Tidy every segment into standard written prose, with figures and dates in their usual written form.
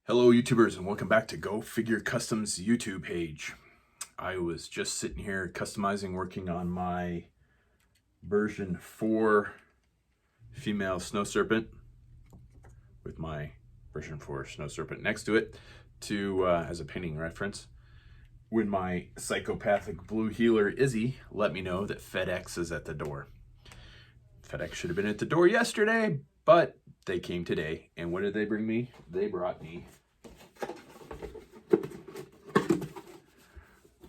Hello YouTubers and welcome back to Go Figure Customs YouTube page. I was just sitting here customizing, working on my version 4 female snow serpent with my version 4 snow serpent next to it as a painting reference. When my psychopathic blue healer Izzy let me know that FedEx is at the door. FedEx should have been at the door yesterday, but they came today. And what did they bring me? They brought me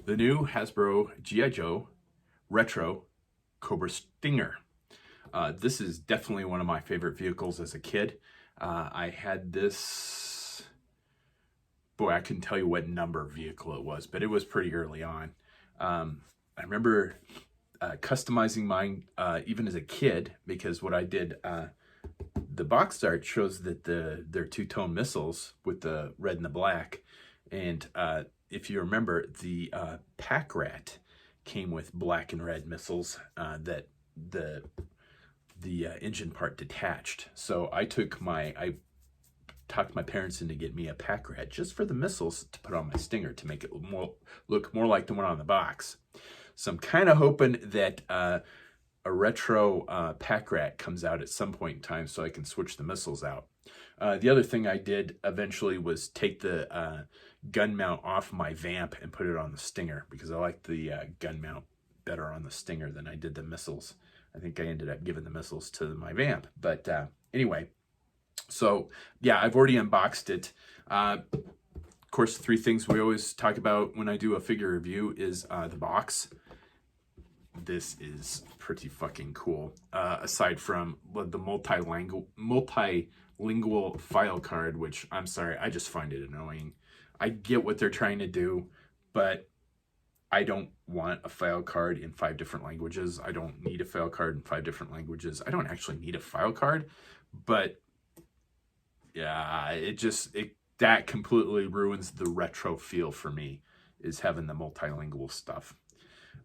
the new Hasbro G.I. Joe Retro Cobra Stinger. This is definitely one of my favorite vehicles as a kid. I had this, boy, I couldn't tell you what number vehicle it was, but it was pretty early on. I remember customizing mine even as a kid, because what I did, the box art shows that they're two-tone missiles with the red and the black. And if you remember, the pack rat came with black and red missiles that the engine part detached. So I talked my parents into getting me a pack rat just for the missiles to put on my Stinger to make it look more like the one on the box. So I'm kind of hoping that a retro pack rat comes out at some point in time so I can switch the missiles out. The other thing I did eventually was take the gun mount off my Vamp and put it on the Stinger, because I like the gun mount better on the Stinger than I did the missiles. I think I ended up giving the missiles to my Vamp. But anyway, so yeah, I've already unboxed it. Of course, 3 things we always talk about when I do a figure review is the box. This is pretty fucking cool. Aside from the multilingual file card, which I'm sorry, I just find it annoying. I get what they're trying to do, but I don't want a file card in 5 different languages. I don't need a file card in 5 different languages. I don't actually need a file card, but yeah, that completely ruins the retro feel for me, is having the multilingual stuff.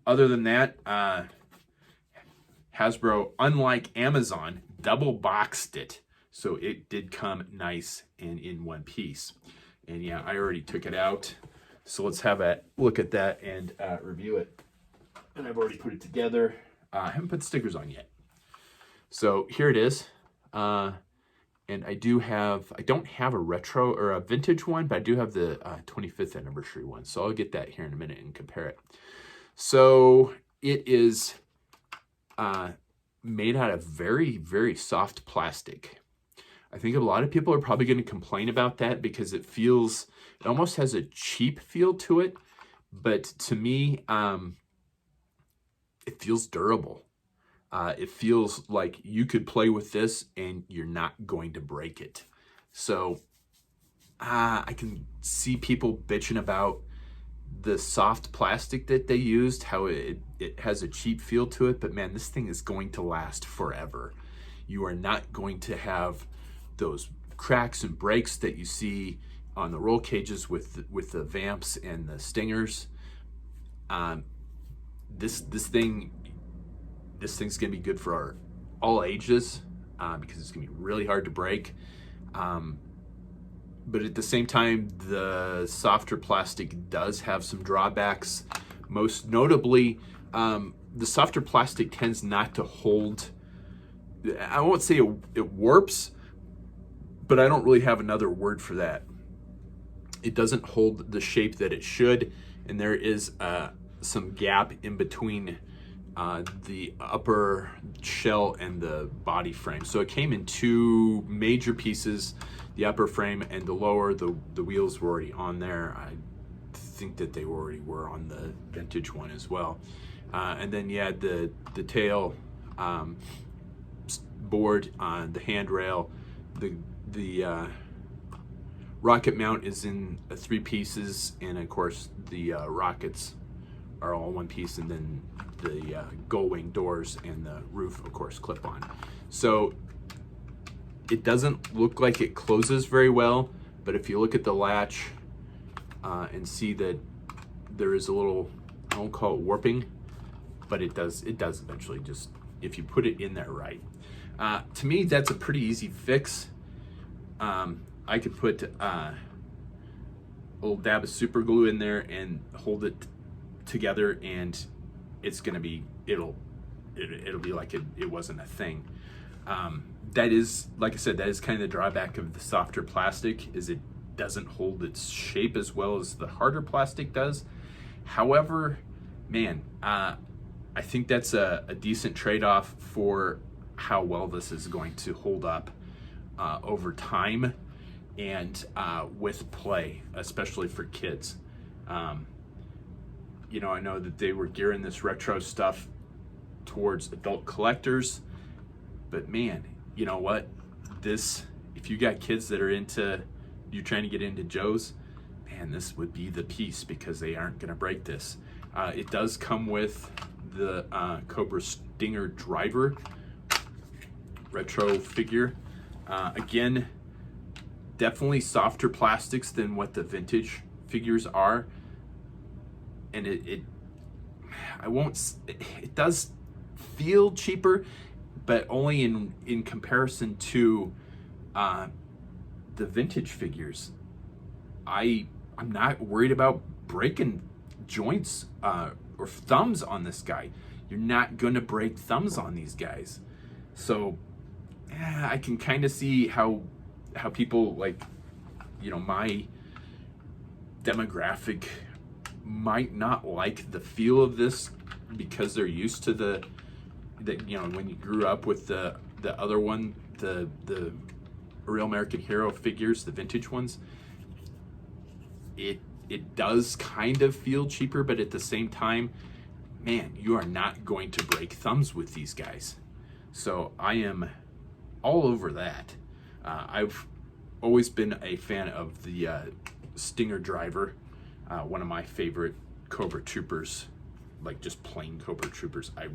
Other than that, Hasbro, unlike Amazon, double boxed it. So it did come nice and in one piece. And yeah, I already took it out. So let's have a look at that and review it. And I've already put it together. I haven't put stickers on yet. So here it is. And I don't have a retro or a vintage one, but I do have the 25th anniversary one. So I'll get that here in a minute and compare it. So it is made out of very, very soft plastic. I think a lot of people are probably going to complain about that because it almost has a cheap feel to it. But to me, it feels durable. It feels like you could play with this and you're not going to break it. So I can see people bitching about the soft plastic that they used, how it has a cheap feel to it, but man, this thing is going to last forever. You are not going to have those cracks and breaks that you see on the roll cages with the Vamps and the Stingers. This thing's gonna be good for all ages, because it's gonna be really hard to break. But at the same time, the softer plastic does have some drawbacks. Most notably, the softer plastic tends not to hold. I won't say it warps, but I don't really have another word for that. It doesn't hold the shape that it should, and there is some gap in between the upper shell and the body frame. So it came in 2 major pieces, the upper frame and the lower. The wheels were already on there. I think that they already were on the vintage one as well. And then you had the tail board on the handrail. The rocket mount is in 3 pieces, and of course the rockets are all 1 piece, and then the gull wing doors and the roof, of course, clip on. So it doesn't look like it closes very well, but if you look at the latch and see that there is a little, I won't call it warping, but it does eventually, just if you put it in there right. To me, that's a pretty easy fix. I could put little dab of super glue in there and hold it together, and it's gonna be, it'll be like it wasn't a thing. That is, like I said, that is kind of the drawback of the softer plastic, is it doesn't hold its shape as well as the harder plastic does. However, man, I think that's a decent trade-off for how well this is going to hold up over time and with play, especially for kids. You know, I know that they were gearing this retro stuff towards adult collectors, but man, you know what? This, if you got kids that are into, you're trying to get into Joe's, man, this would be the piece, because they aren't gonna break this. It does come with the Cobra Stinger driver retro figure. Again, definitely softer plastics than what the vintage figures are, and it does feel cheaper, but only in comparison to the vintage figures. I'm not worried about breaking joints or thumbs on this guy. You're not gonna break thumbs on these guys. So I can kind of see how people, like, you know, my demographic might not like the feel of this, because they're used to the you know, when you grew up with the other one, the Real American Hero figures, the vintage ones. It does kind of feel cheaper, but at the same time, man, you are not going to break thumbs with these guys. So I am all over that. I've always been a fan of the Stinger driver, one of my favorite Cobra Troopers, like just plain Cobra Troopers. I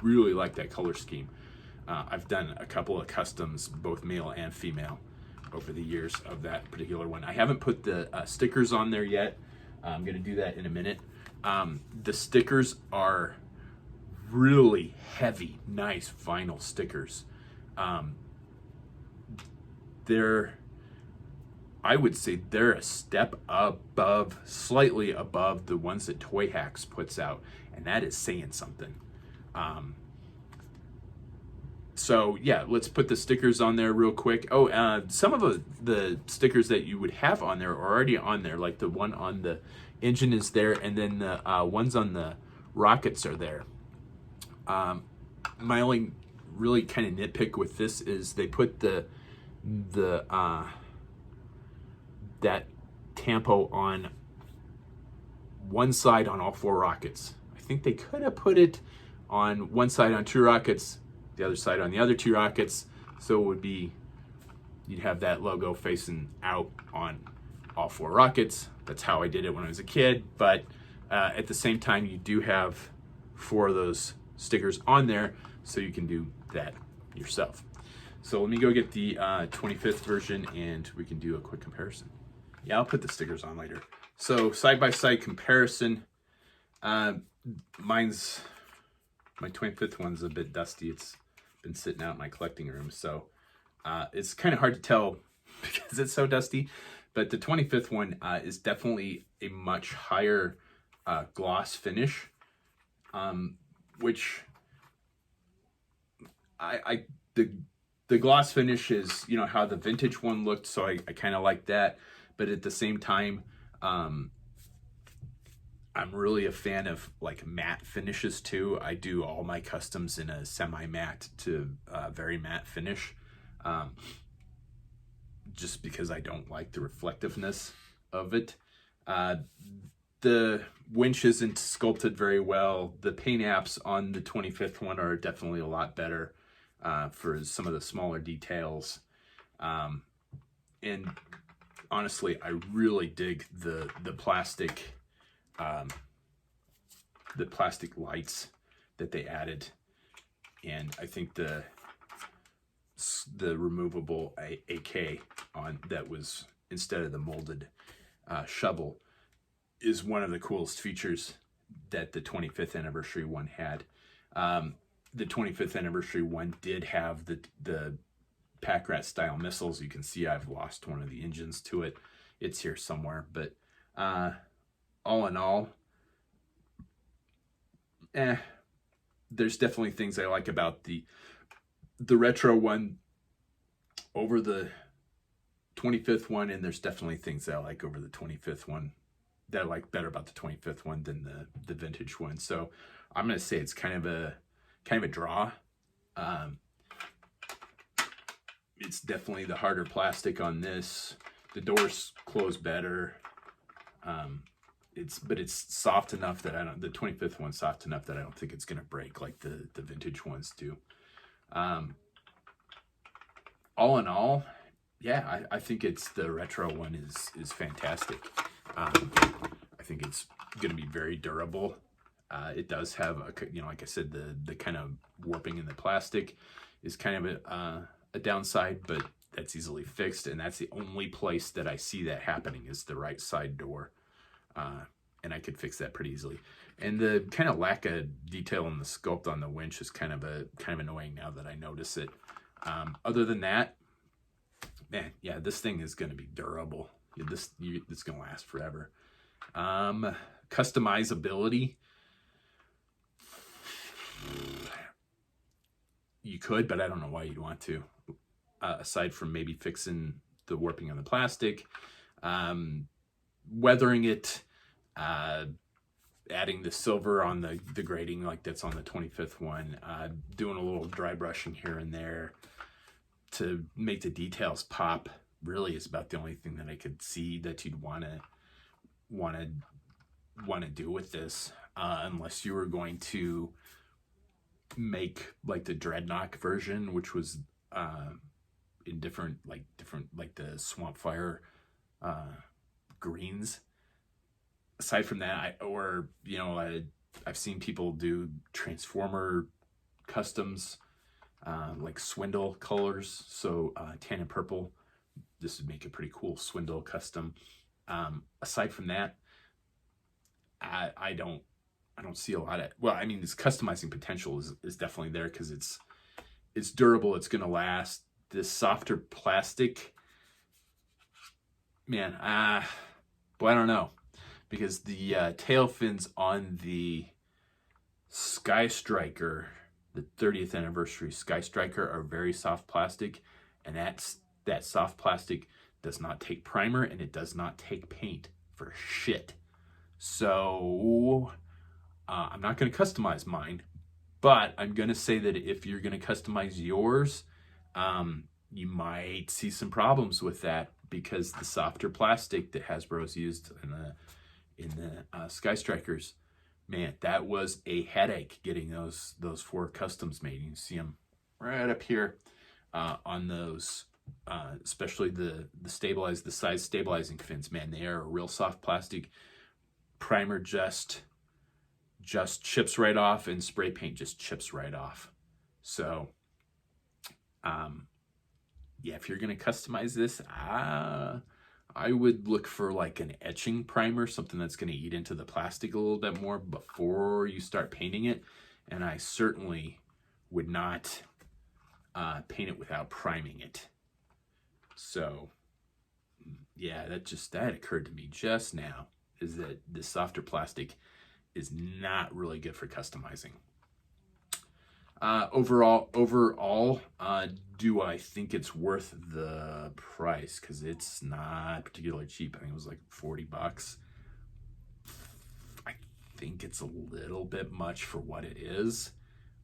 really like that color scheme. I've done a couple of customs, both male and female, over the years of that particular one. I haven't put the stickers on there yet. I'm gonna do that in a minute. The stickers are really heavy, nice vinyl stickers. I would say they're a step above, slightly above the ones that Toy Hacks puts out, and that is saying something. So yeah, let's put the stickers on there real quick. Oh, some of the stickers that you would have on there are already on there, like the one on the engine is there, and then the ones on the rockets are there. My only really kind of nitpick with this is they put that tampo on one side on all 4 rockets. I think they could have put it on one side on 2 rockets, the other side on the other 2 rockets, so it would be, you'd have that logo facing out on all 4 rockets. That's how I did it when I was a kid, but at the same time, you do have 4 of those stickers on there, so you can do that yourself. So let me go get the 25th version, and we can do a quick comparison. Yeah, I'll put the stickers on later. So side-by-side comparison. My 25th one's a bit dusty. It's been sitting out in my collecting room, so it's kind of hard to tell because it's so dusty. But the 25th one is definitely a much higher gloss finish, which the gloss finish is, you know, how the vintage one looked, so I kind of like that. But at the same time, I'm really a fan of like matte finishes too. I do all my customs in a semi-matte to very matte finish, just because I don't like the reflectiveness of it. The winch isn't sculpted very well. The paint apps on the 25th one are definitely a lot better for some of the smaller details. And honestly, I really dig the plastic lights that they added, and I think the removable AK on that was instead of the molded shovel is one of the coolest features that the 25th anniversary one had. The 25th anniversary one did have the pack rat style missiles. You can see I've lost one of the engines to it, it's here somewhere. But all in all, there's definitely things I like about the retro one over the 25th one, and there's definitely things that I like over the 25th one that I like better about the 25th one than the vintage one. So I'm gonna say it's kind of a draw. It's definitely the harder plastic on this. The doors close better. But it's soft enough that the 25th one's soft enough that I don't think it's gonna break like the vintage ones do. All in all, yeah, I think it's the retro one is fantastic. I think it's going to be very durable. It does have like I said, the kind of warping in the plastic is kind of a downside, but that's easily fixed, and that's the only place that I see that happening is the right side door, and I could fix that pretty easily. And the kind of lack of detail in the sculpt on the winch is kind of annoying now that I notice it. Other than that, man, yeah, this thing is going to be durable. It's going to last forever. Customizability, you could, but I don't know why you'd want to. Aside from maybe fixing the warping on the plastic, weathering it, adding the silver on the grating like that's on the 25th one, doing a little dry brushing here and there to make the details pop, really is about the only thing that I could see that you'd want to do with this, unless you were going to make like the Dreadnought version, which was in different like the Swamp Fire greens. Aside from that, I've seen people do Transformer customs, like Swindle colors. So tan and purple, this would make a pretty cool Swindle custom. Aside from that, I don't see a lot of, well, I mean, this customizing potential is definitely there because it's durable, it's gonna last. This softer plastic, man, boy, I don't know, because the tail fins on the Sky Striker, the 30th anniversary Sky Striker, are very soft plastic, and that soft plastic does not take primer and it does not take paint for shit. So I'm not going to customize mine, but I'm going to say that if you're going to customize yours, you might see some problems with that, because the softer plastic that Hasbro's used in the Sky Strikers, man, that was a headache getting those 4 customs made. You can see them right up here on those, especially the size stabilizing fins. Man, they are a real soft plastic. Primer just chips right off, and spray paint just chips right off. So yeah, if you're gonna customize this, I would look for like an etching primer, something that's gonna eat into the plastic a little bit more before you start painting it. And I certainly would not paint it without priming it. So yeah, that occurred to me just now, is that this softer plastic is not really good for customizing. Overall, do I think it's worth the price? Because it's not particularly cheap. I think it was like $40. I think it's a little bit much for what it is.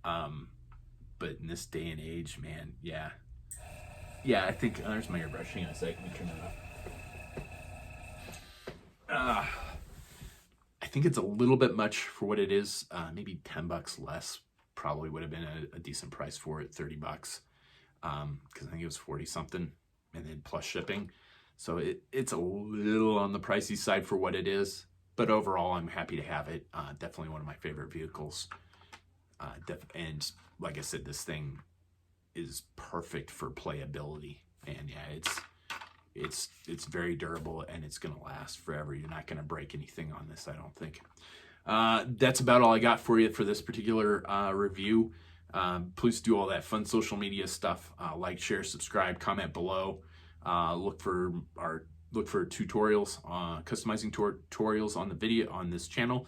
But in this day and age, man, yeah, I think there's my airbrush. Hang on a sec, let me turn that off. I think it's a little bit much for what it is. Maybe $10 less probably would have been a decent price for it. $30, because I think it was 40 something, and then plus shipping. So it's a little on the pricey side for what it is, but overall I'm happy to have it. Definitely one of my favorite vehicles. And like I said, this thing is perfect for playability, and yeah, it's very durable, and it's gonna last forever. You're not gonna break anything on this, I don't think. That's about all I got for you for this particular review. Please do all that fun social media stuff. Like, share, subscribe, comment below. Look for our look for tutorials, customizing tutorials on the video on this channel.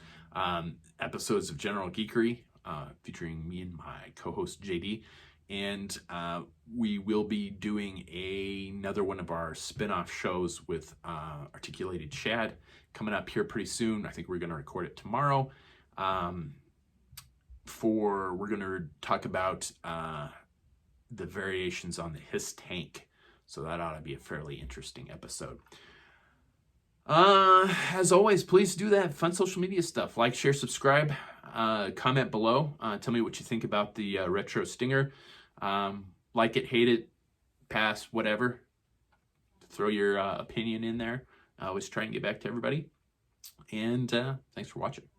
Episodes of General Geekery featuring me and my co-host JD. And we will be doing another one of our spin-off shows with Articulated Chad coming up here pretty soon. I think we're going to record it tomorrow. We're going to talk about the variations on the Hiss tank. So that ought to be a fairly interesting episode. As always, please do that fun social media stuff. Like, share, subscribe, comment below. Tell me what you think about the Retro Stinger. Like it, hate it, pass, whatever. Throw your opinion in there. I always try and get back to everybody. And thanks for watching.